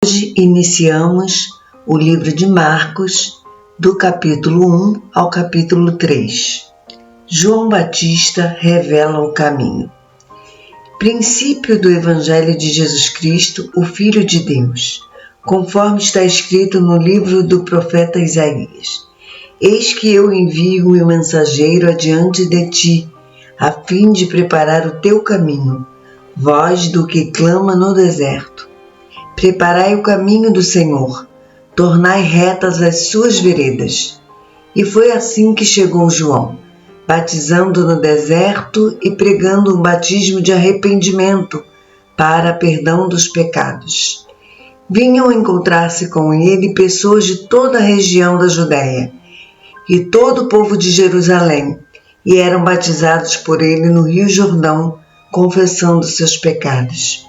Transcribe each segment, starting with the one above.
Hoje iniciamos o livro de Marcos, do capítulo 1 ao capítulo 3. João Batista revela o caminho. Princípio do Evangelho de Jesus Cristo, o Filho de Deus, conforme está escrito no livro do profeta Isaías. Eis que eu envio o meu mensageiro adiante de ti, a fim de preparar o teu caminho, voz do que clama no deserto. Preparai o caminho do Senhor, tornai retas as suas veredas. E foi assim que chegou João, batizando no deserto e pregando um batismo de arrependimento para perdão dos pecados. Vinham encontrar-se com ele pessoas de toda a região da Judéia e todo o povo de Jerusalém, e eram batizados por ele no Rio Jordão, confessando seus pecados.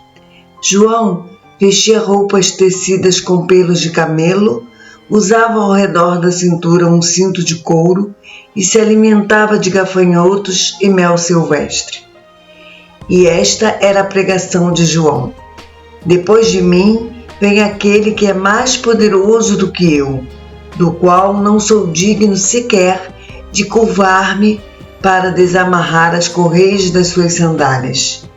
João vestia roupas tecidas com pelos de camelo, usava ao redor da cintura um cinto de couro e se alimentava de gafanhotos e mel silvestre. E esta era a pregação de João: depois de mim vem aquele que é mais poderoso do que eu, do qual não sou digno sequer de curvar-me para desamarrar as correias das suas sandálias.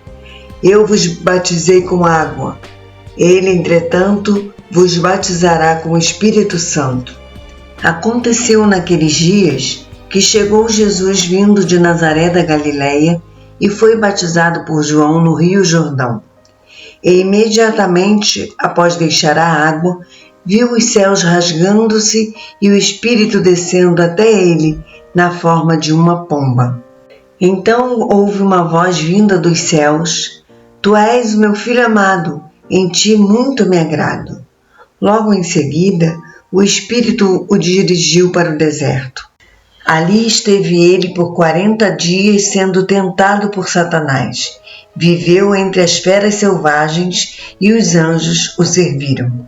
Eu vos batizei com água. Ele, entretanto, vos batizará com o Espírito Santo. Aconteceu naqueles dias que chegou Jesus vindo de Nazaré da Galileia e foi batizado por João no Rio Jordão. E imediatamente, após deixar a água, viu os céus rasgando-se e o Espírito descendo até ele na forma de uma pomba. Então houve uma voz vinda dos céus: Tu és o meu Filho amado, em ti muito me agrado. Logo em seguida, o Espírito o dirigiu para o deserto. Ali esteve ele por 40 dias sendo tentado por Satanás. Viveu entre as feras selvagens e os anjos o serviram.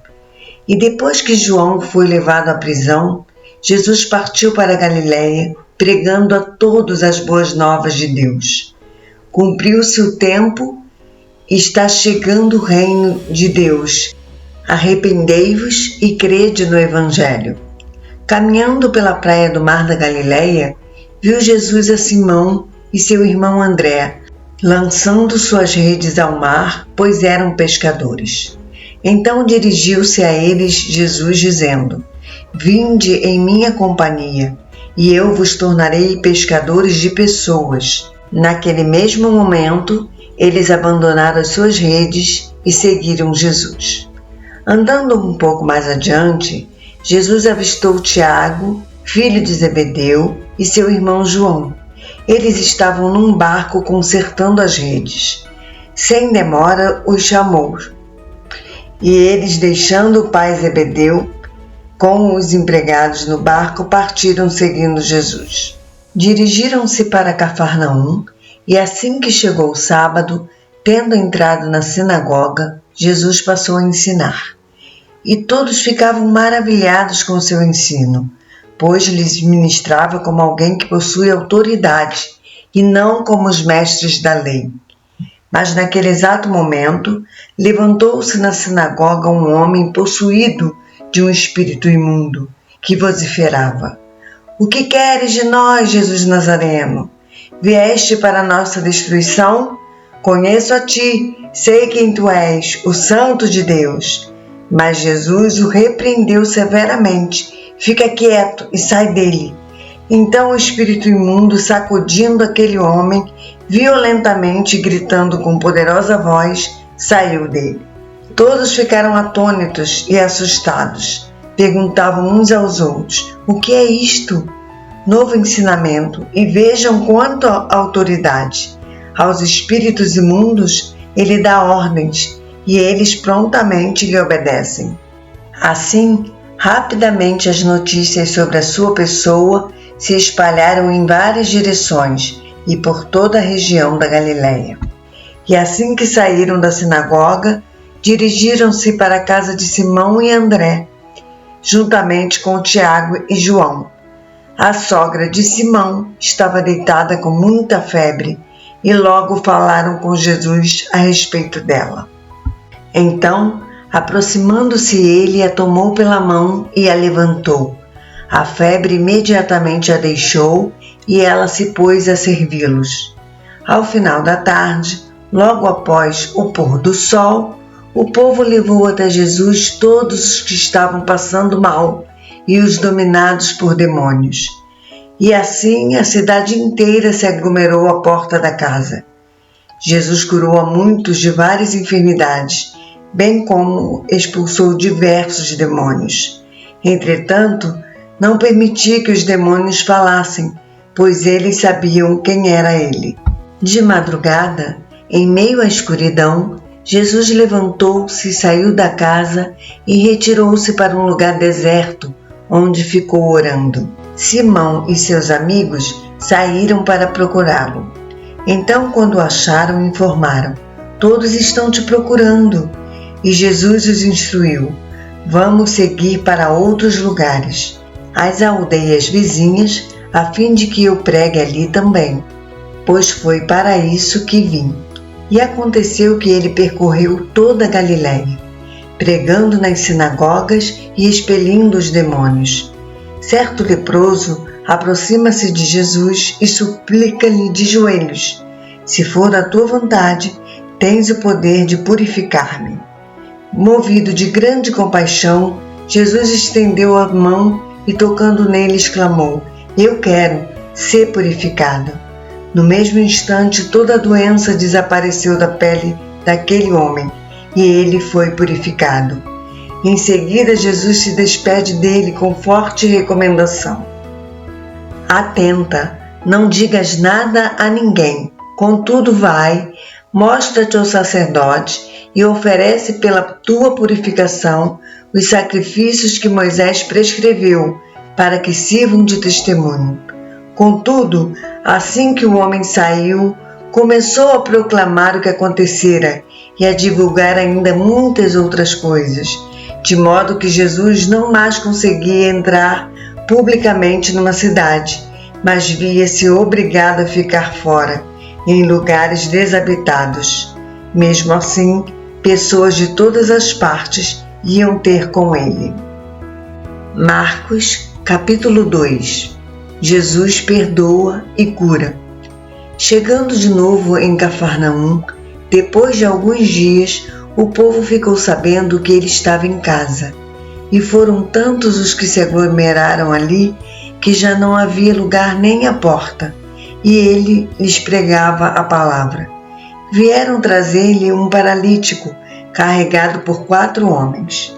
E depois que João foi levado à prisão, Jesus partiu para a Galileia, pregando a todos as boas novas de Deus. Cumpriu-se o tempo. Está chegando o reino de Deus. Arrependei-vos e crede no Evangelho. Caminhando pela praia do mar da Galileia, viu Jesus a Simão e seu irmão André, lançando suas redes ao mar, pois eram pescadores. Então dirigiu-se a eles Jesus, dizendo: Vinde em minha companhia, e eu vos tornarei pescadores de pessoas. Naquele mesmo momento, eles abandonaram as suas redes e seguiram Jesus. Andando um pouco mais adiante, Jesus avistou Tiago, filho de Zebedeu, e seu irmão João. Eles estavam num barco consertando as redes. Sem demora, os chamou. E eles, deixando o pai Zebedeu com os empregados no barco, partiram seguindo Jesus. Dirigiram-se para Cafarnaum. E assim que chegou o sábado, tendo entrado na sinagoga, Jesus passou a ensinar. E todos ficavam maravilhados com seu ensino, pois lhes ministrava como alguém que possui autoridade, e não como os mestres da lei. Mas naquele exato momento, levantou-se na sinagoga um homem possuído de um espírito imundo, que vociferava: O que queres de nós, Jesus Nazareno? Vieste para nossa destruição? Conheço a ti, sei quem tu és, o Santo de Deus. Mas Jesus o repreendeu severamente: Fica quieto e sai dele. Então o espírito imundo, sacudindo aquele homem violentamente, gritando com poderosa voz, saiu dele. Todos ficaram atônitos e assustados. Perguntavam uns aos outros: O que é isto? Novo ensinamento, e vejam quanto autoridade. Aos espíritos imundos ele dá ordens, e eles prontamente lhe obedecem. Assim, rapidamente as notícias sobre a sua pessoa se espalharam em várias direções e por toda a região da Galileia. E assim que saíram da sinagoga, dirigiram-se para a casa de Simão e André, juntamente com Tiago e João. A sogra de Simão estava deitada com muita febre e logo falaram com Jesus a respeito dela. Então Aproximando-se ele, a tomou pela mão e a levantou. A febre imediatamente a deixou e ela se pôs a servi-los. Ao final da tarde, logo após o pôr do sol, o povo levou até Jesus todos os que estavam passando mal e os dominados por demônios. E assim a cidade inteira se aglomerou à porta da casa. Jesus curou a muitos de várias enfermidades, bem como expulsou diversos demônios. Entretanto, não permitia que os demônios falassem, pois eles sabiam quem era ele. De madrugada, em meio à escuridão, Jesus levantou-se, saiu da casa e retirou-se para um lugar deserto, onde ficou orando. Simão e seus amigos saíram para procurá-lo. Então, quando o acharam, informaram: "Todos estão te procurando." E Jesus os instruiu: "Vamos seguir para outros lugares, as aldeias vizinhas, a fim de que eu pregue ali também, pois foi para isso que vim." E aconteceu que ele percorreu toda a Galiléia, pregando nas sinagogas e expelindo os demônios. Certo leproso aproxima-se de Jesus e suplica-lhe de joelhos: "Se for da tua vontade, tens o poder de purificar-me." Movido de grande compaixão, Jesus estendeu a mão e, tocando nele, exclamou: "Eu quero ser purificado." No mesmo instante, toda a doença desapareceu da pele daquele homem e ele foi purificado. Em seguida, Jesus se despede dele com forte recomendação: "Atenta, não digas nada a ninguém, contudo vai, mostra-te ao sacerdote e oferece pela tua purificação os sacrifícios que Moisés prescreveu, para que sirvam de testemunho." Contudo, assim que o homem saiu, começou a proclamar o que acontecera e a divulgar ainda muitas outras coisas, de modo que Jesus não mais conseguia entrar publicamente numa cidade, mas via-se obrigado a ficar fora, em lugares desabitados. Mesmo assim, pessoas de todas as partes iam ter com ele. Marcos, capítulo 2. Jesus perdoa e cura. Chegando de novo em Cafarnaum, depois de alguns dias, o povo ficou sabendo que ele estava em casa. E foram tantos os que se aglomeraram ali, que já não havia lugar nem à porta, e ele lhes pregava a palavra. Vieram trazer-lhe um paralítico, carregado por 4 homens.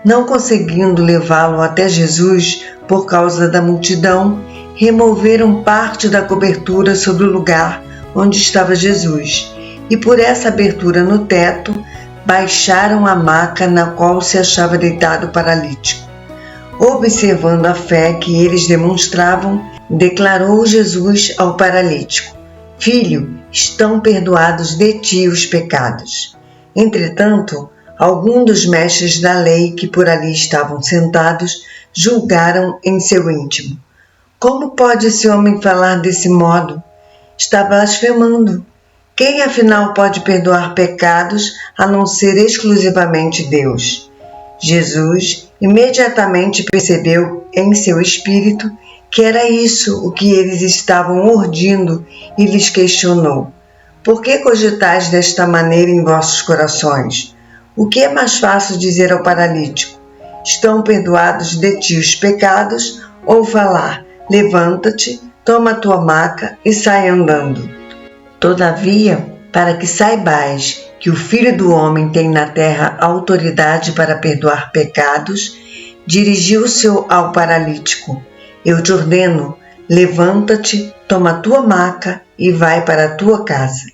Não conseguindo levá-lo até Jesus por causa da multidão, removeram parte da cobertura sobre o lugar onde estava Jesus, e por essa abertura no teto, baixaram a maca na qual se achava deitado o paralítico. Observando a fé que eles demonstravam, declarou Jesus ao paralítico: "Filho, estão perdoados de ti os pecados." Entretanto, alguns dos mestres da lei que por ali estavam sentados julgaram em seu íntimo: "Como pode esse homem falar desse modo? Está blasfemando. Quem afinal pode perdoar pecados a não ser exclusivamente Deus?" Jesus imediatamente percebeu em seu espírito que era isso o que eles estavam urdindo e lhes questionou: "Por que cogitais desta maneira em vossos corações? O que é mais fácil dizer ao paralítico: estão perdoados de ti os pecados, ou falar: levanta-te, toma a tua maca e sai andando? Todavia, para que saibais que o Filho do Homem tem na terra autoridade para perdoar pecados, dirigiu-se ao paralítico: eu te ordeno, levanta-te, toma a tua maca e vai para a tua casa.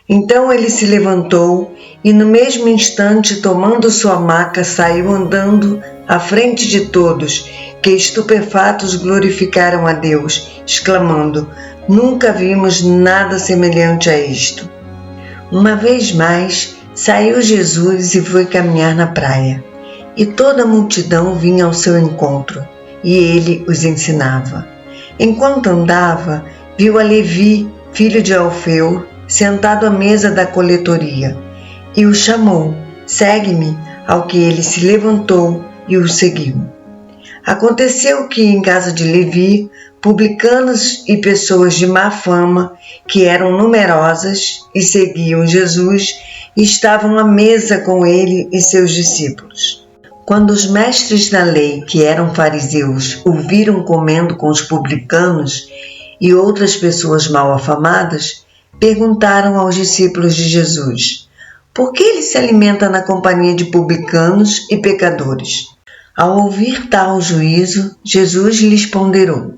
Então ele se levantou e no mesmo instante, tomando sua maca, saiu andando à frente de todos, que estupefatos glorificaram a Deus, exclamando: nunca vimos nada semelhante a isto. Uma vez mais, saiu Jesus e foi caminhar na praia, e toda a multidão vinha ao seu encontro, e ele os ensinava. Enquanto andava, viu a Levi, filho de Alfeu, sentado à mesa da coletoria, e o chamou: segue-me. ao que ele se levantou e o seguiu. Aconteceu que em casa de Levi, publicanos e pessoas de má fama, que eram numerosas e seguiam Jesus, estavam à mesa com ele e seus discípulos. Quando os mestres da lei, que eram fariseus, o viram comendo com os publicanos e outras pessoas mal afamadas, perguntaram aos discípulos de Jesus: por que ele se alimenta na companhia de publicanos e pecadores? Ao ouvir tal juízo, Jesus lhes ponderou: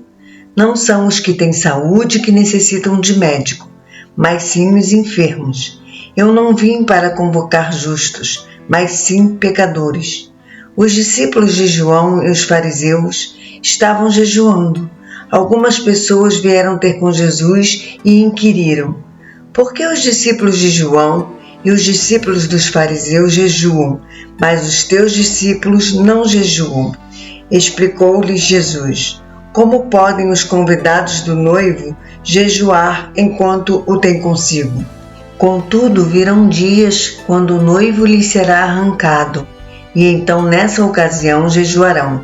não são os que têm saúde que necessitam de médico, mas sim os enfermos. Eu não vim para convocar justos, mas sim pecadores. Os discípulos de João e os fariseus estavam jejuando. Algumas pessoas vieram ter com Jesus e inquiriram: por que os discípulos de João e os discípulos dos fariseus jejuam, mas os teus discípulos não jejuam? Explicou-lhes Jesus: como podem os convidados do noivo jejuar enquanto o têm consigo? Contudo, virão dias quando o noivo lhes será arrancado, e então nessa ocasião jejuarão.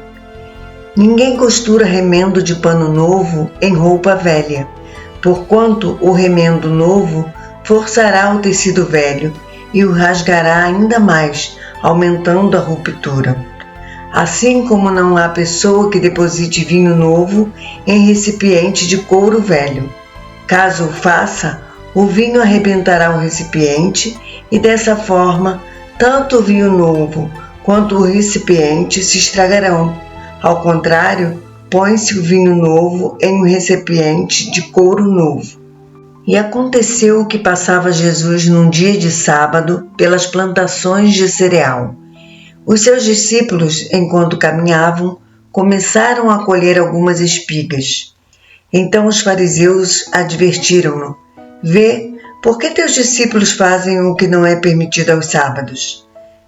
Ninguém costura remendo de pano novo em roupa velha, porquanto o remendo novo forçará o tecido velho e o rasgará ainda mais, aumentando a ruptura. Assim como não há pessoa que deposite vinho novo em recipiente de couro velho. Caso o faça, o vinho arrebentará o recipiente e dessa forma, tanto o vinho novo quanto o recipiente se estragarão. Ao contrário, põe-se o vinho novo em um recipiente de couro novo. E aconteceu que passava Jesus num dia de sábado pelas plantações de cereal. Os seus discípulos, enquanto caminhavam, começaram a colher algumas espigas. Então os fariseus advertiram-no: vê, por que teus discípulos fazem o que não é permitido aos sábados?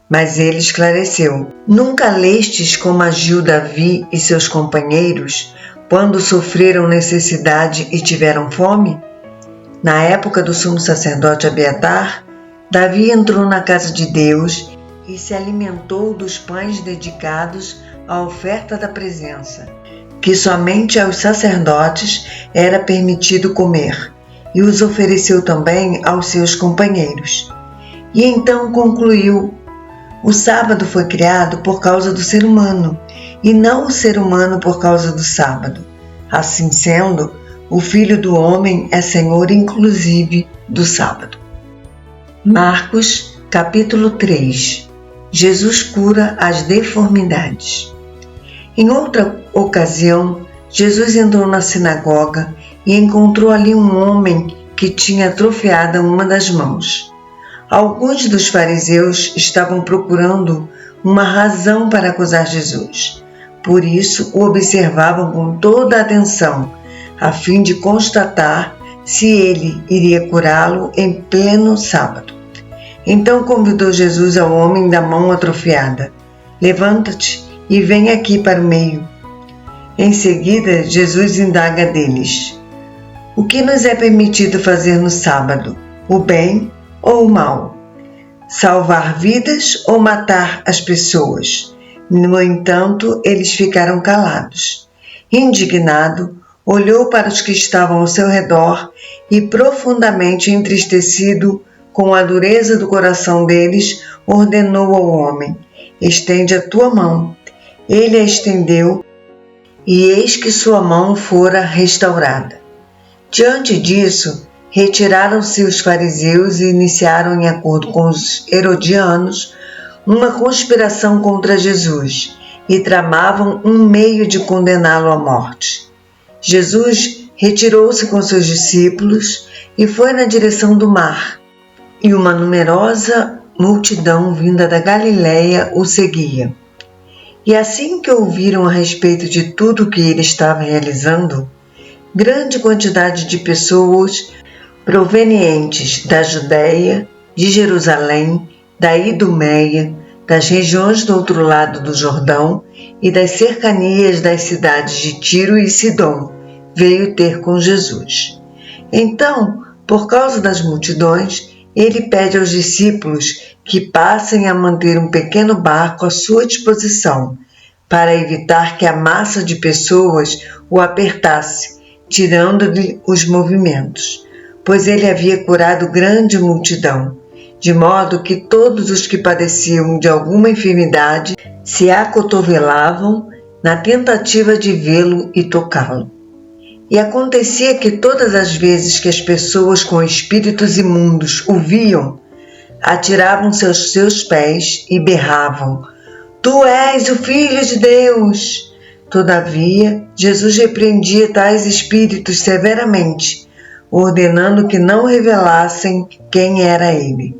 Mas ele esclareceu: nunca lestes como agiu Davi e seus companheiros, quando sofreram necessidade e tiveram fome? Na época do sumo sacerdote Abiatar, Davi entrou na casa de Deus e se alimentou dos pães dedicados à oferta da presença, que somente aos sacerdotes era permitido comer, e os ofereceu também aos seus companheiros. E então concluiu: o sábado foi criado por causa do ser humano, e não o ser humano por causa do sábado. Assim sendo, o Filho do Homem é Senhor inclusive do sábado. Marcos, capítulo 3. Jesus cura as deformidades. Em outra ocasião, Jesus entrou na sinagoga e encontrou ali um homem que tinha atrofiada uma das mãos. Alguns dos fariseus estavam procurando uma razão para acusar Jesus. Por isso, o observavam com toda a atenção, a fim de constatar se ele iria curá-lo em pleno sábado. Então convidou Jesus ao homem da mão atrofiada: levanta-te e vem aqui para o meio. Em seguida, Jesus indaga deles: o que nos é permitido fazer no sábado, o bem ou o mal? Salvar vidas ou matar as pessoas? No entanto, eles ficaram calados. Indignado, olhou para os que estavam ao seu redor e, profundamente entristecido com a dureza do coração deles, ordenou ao homem: estende a tua mão. Ele a estendeu, e eis que sua mão fora restaurada. Diante disso, retiraram-se os fariseus e iniciaram, em acordo com os herodianos, uma conspiração contra Jesus e tramavam um meio de condená-lo à morte. Jesus retirou-se com seus discípulos e foi na direção do mar, e uma numerosa multidão vinda da Galiléia o seguia. E assim que ouviram a respeito de tudo o que ele estava realizando, grande quantidade de pessoas provenientes da Judéia, de Jerusalém, da Idumeia, das regiões do outro lado do Jordão e das cercanias das cidades de Tiro e Sidom, veio ter com Jesus. Então, por causa das multidões, ele pede aos discípulos que passem a manter um pequeno barco à sua disposição, para evitar que a massa de pessoas o apertasse, tirando-lhe os movimentos, pois ele havia curado grande multidão, de modo que todos os que padeciam de alguma enfermidade se acotovelavam na tentativa de vê-lo e tocá-lo. E acontecia que todas as vezes que as pessoas com espíritos imundos o viam, atiravam-se aos seus pés e berravam: Tu és o Filho de Deus! Todavia, Jesus repreendia tais espíritos severamente, ordenando que não revelassem quem era ele.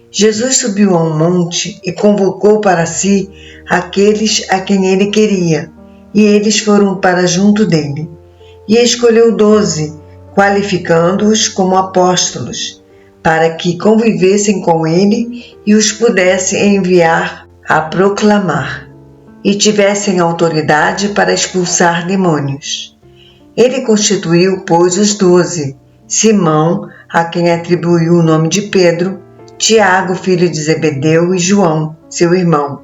Jesus subiu a um monte e convocou para si aqueles a quem ele queria, e eles foram para junto dele. E escolheu 12, qualificando-os como apóstolos, para que convivessem com ele e os pudesse enviar a proclamar, e tivessem autoridade para expulsar demônios. Ele constituiu, pois, os 12, Simão, a quem atribuiu o nome de Pedro, Tiago, filho de Zebedeu, e João, seu irmão,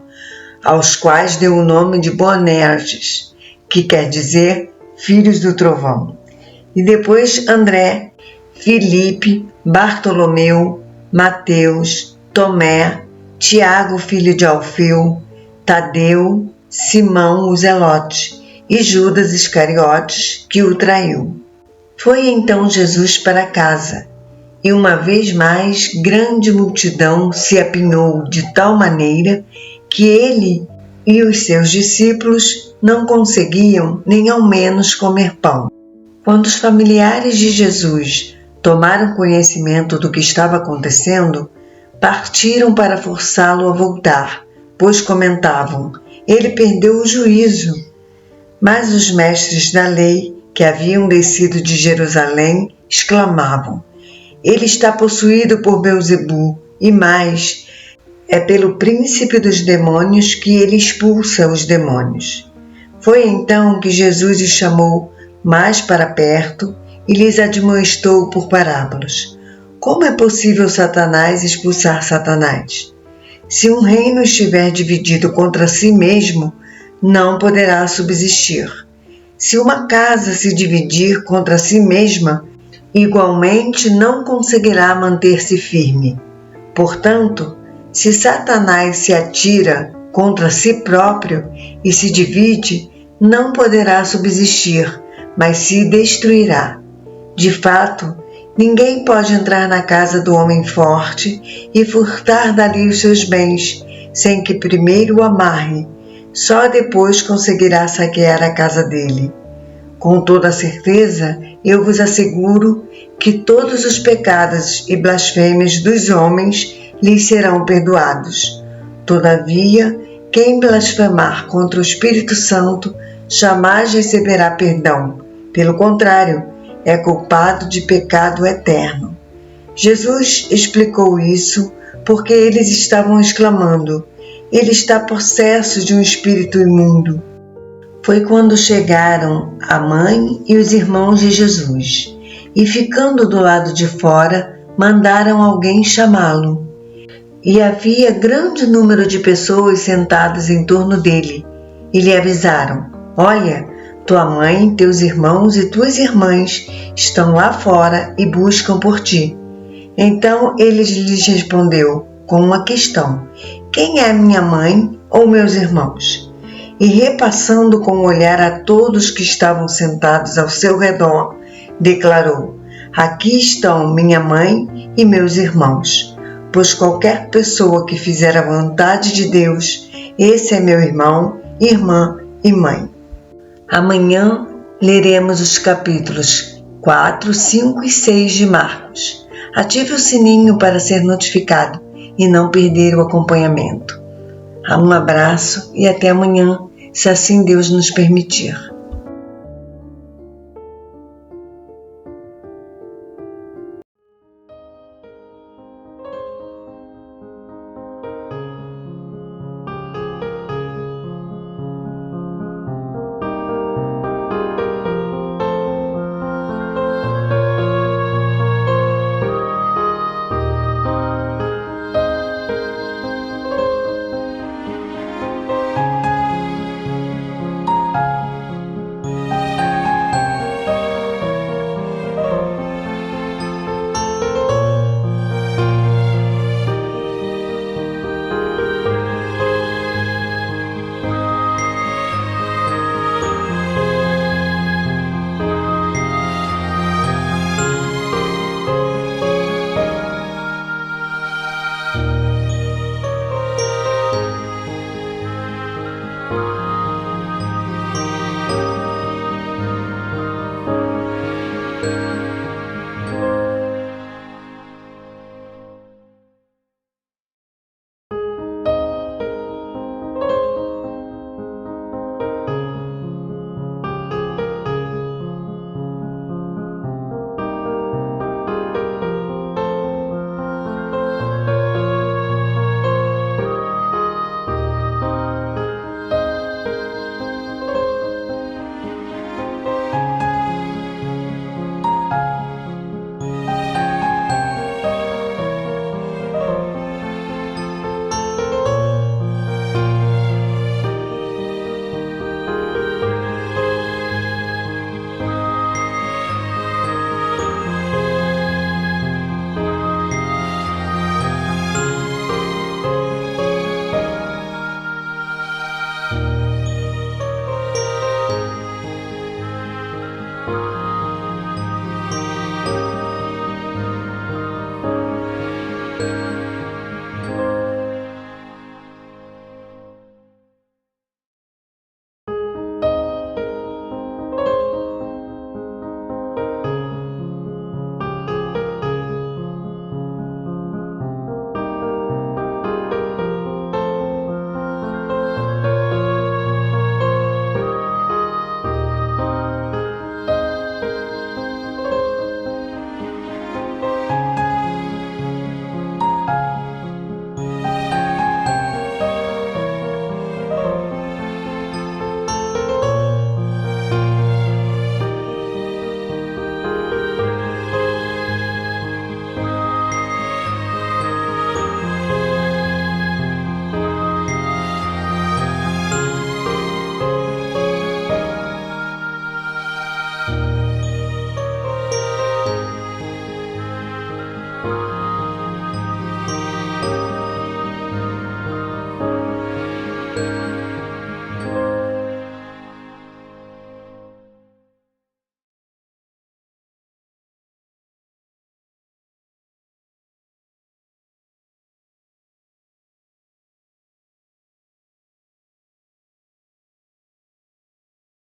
aos quais deu o nome de Boanerges, que quer dizer filhos do trovão. E depois André, Filipe, Bartolomeu, Mateus, Tomé, Tiago, filho de Alfeu, Tadeu, Simão, o Zelote, e Judas Iscariotes, que o traiu. Foi então Jesus para casa, e uma vez mais grande multidão se apinhou de tal maneira que ele e os seus discípulos não conseguiam nem ao menos comer pão. Quando os familiares de Jesus tomaram conhecimento do que estava acontecendo, partiram para forçá-lo a voltar, pois comentavam: ele perdeu o juízo. Mas os mestres da lei, que haviam descido de Jerusalém, exclamavam: ele está possuído por Beelzebu, e mais, é pelo príncipe dos demônios que ele expulsa os demônios. Foi então que Jesus os chamou mais para perto e lhes admoestou por parábolas: como é possível Satanás expulsar Satanás? Se um reino estiver dividido contra si mesmo, não poderá subsistir. Se uma casa se dividir contra si mesma, igualmente não conseguirá manter-se firme. Portanto, se Satanás se atira contra si próprio e se divide, não poderá subsistir, mas se destruirá. De fato, ninguém pode entrar na casa do homem forte e furtar dali os seus bens, sem que primeiro o amarre. Só depois conseguirá saquear a casa dele. Com toda certeza, eu vos asseguro que todos os pecados e blasfêmias dos homens lhes serão perdoados. Todavia, quem blasfemar contra o Espírito Santo jamais receberá perdão. Pelo contrário, é culpado de pecado eterno. Jesus explicou isso porque eles estavam exclamando: ele está possesso de um espírito imundo. Foi quando chegaram a mãe e os irmãos de Jesus, e ficando do lado de fora, mandaram alguém chamá-lo. E havia grande número de pessoas sentadas em torno dele, e lhe avisaram: olha, tua mãe, teus irmãos e tuas irmãs estão lá fora e buscam por ti. Então ele lhes respondeu com uma questão: quem é minha mãe ou meus irmãos? E repassando com o olhar a todos que estavam sentados ao seu redor, declarou: aqui estão minha mãe e meus irmãos, pois qualquer pessoa que fizer a vontade de Deus, esse é meu irmão, irmã e mãe. Amanhã leremos os capítulos 4, 5 e 6 de Marcos. Ative o sininho para ser notificado e não perder o acompanhamento. Um abraço e até amanhã, se assim Deus nos permitir.